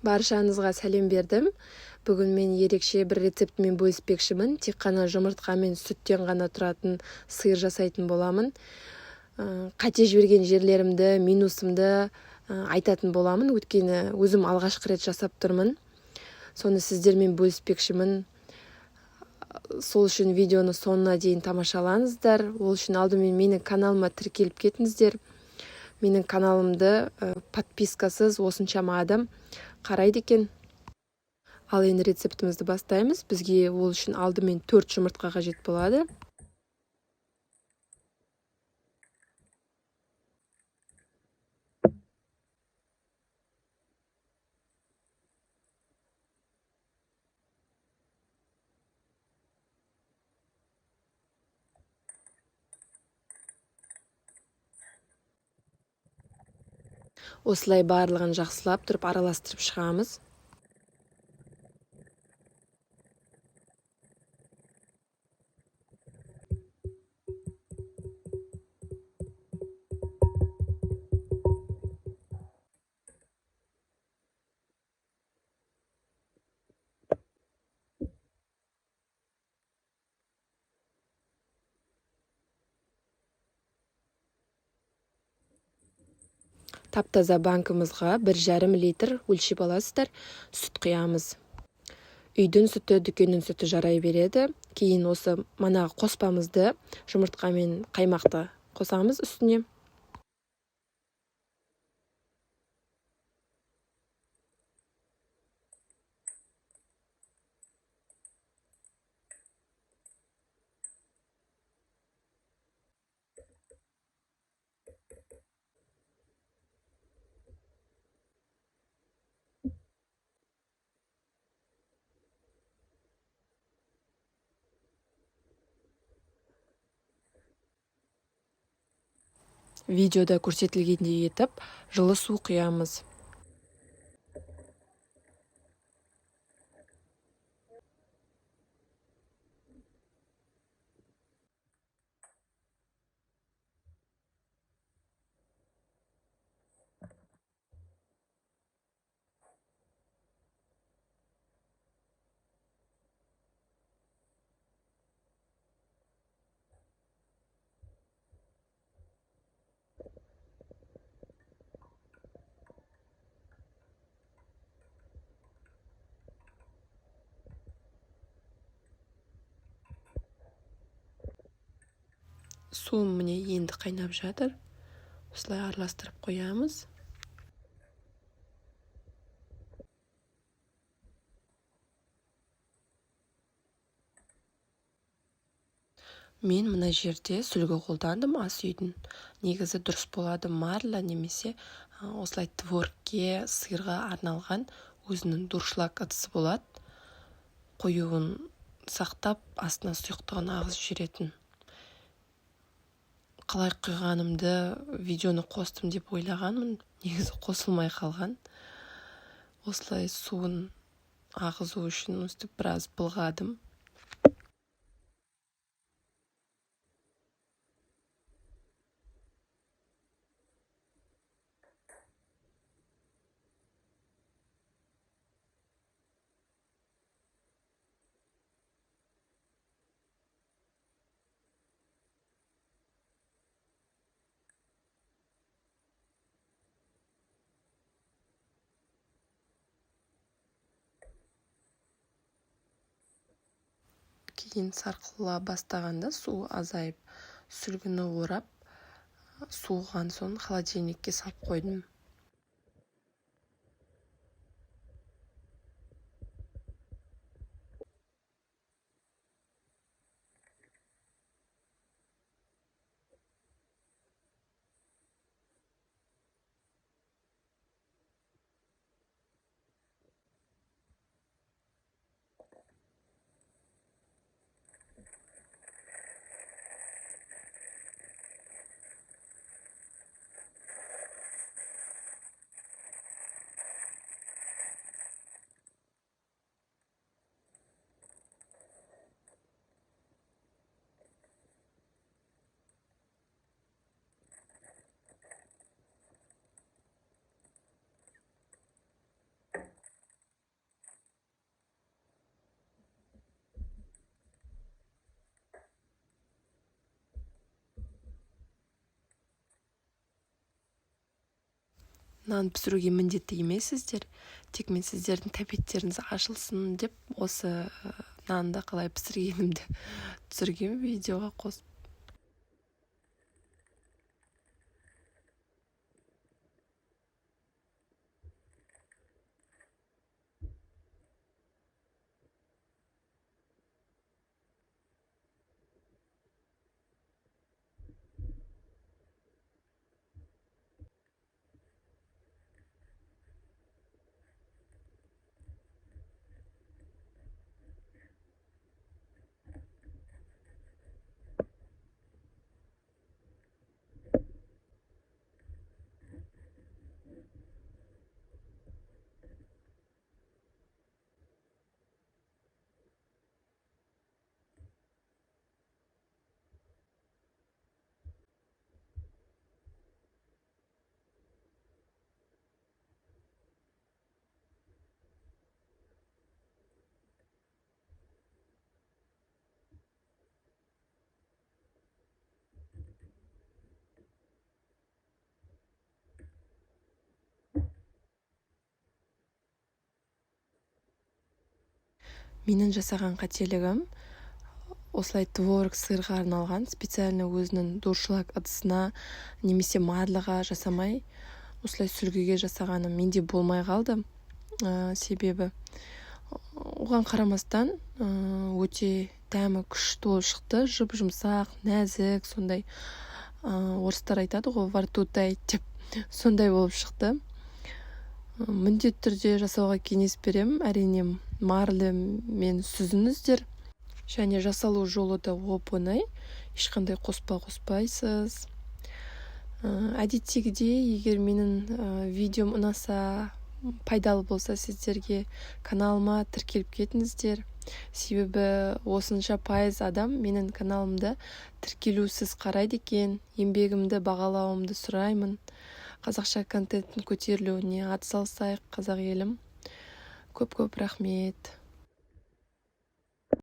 Баршаңызға сәлем бердім. Бүгін мен ерекше бір рецептімен бөліспекшімін. Тек қана жұмыртқа мен сүттен ғана тұратын сиыр жасайтын боламын. Қате жіберген жерлерімді, минусымды айтатын боламын. Өйткені өзім алғашқы рет жасап тұрмын. Соны сіздермен бөліспекшімін. Сол үшін видеоны соңына дейін тамашалаңыздар. Ол үшін алдымен менің каналыма тіркеліп кетіңіздер. Менің каналымды подпискасыз осыншама адам қарайды екен. Ал енді рецептімізді бастаймыз. Бізге ол үшін алдымен 4 жұмыртқа қажет болады. Осылай барлығын жақсылап тұрып араластырып шығамыз. Тап-таза банкымызға 1,5 литр өлшеп аласыздар, сүт құямыз. Үйдің сүті, дүкеннің сүті жарай береді. Кейін осы манағы қоспамызды, жұмыртқа мен қаймақты қосамыз үстіне. Видеода көрсетілгендей етіп, жылы су құямыз. Суым міне енді қайнап жатыр. Осылай араластырып қоямыз. Мен мына жерде сүлгі қолдандым, ас үйдің. Негізі дұрыс болады марля немесе осылай творогке, сиырға арналған өзінің дуршлаг ыдысы болады. Қоюын сақтап, астына сұйықтығын ағызып жіберетін. Қалай құйғанымды видеоны қостым деп ойлағанмын, негізі қосылмай қалған. Осылай суын ағызу үшін өстіп біраз былғадым. Кейін сарқыла бастағанда су азайып, сүлгіні орап, суыған соң холодильникке салып қойдым. нан пісіруге міндетті емессіздер, тек мен сіздердің тәбеттеріңіз ашылсын деп осы нанды қалай пісіргенімді түсірген видеоға қосып. Менің жасаған қателігім осылай творог сырға арналған специально өзінің дуршлаг ыдысына немесе марлыға жасамай осылай сүлгіге жасағаным менде болмай қалды. Себебі оған қарамастан өте дәмі күшті болып шықты, жұп-жұмсақ, нәзік, сондай орыстар айтады ғой, во рту тает деп, сондай болып шықты. Міндетті түрде жасауға кеңес берем. Әрине марлы мен сүзіңіздер, және жасалу жолы да оп-оңай, ешқандай қоспайсыз. Әдеттегідей, егер менің видеом ұнаса, пайдалы болса сіздерге каналыма тіркеліп кетіңіздер. Себебі осынша пайыз адам менің каналымды тіркелусіз қарайды екен. Еңбегімді бағалауымды сұраймын. Қазақша контенттің көтерілуіне атсалысайық, қазақ елім. Көп-көп рахмет.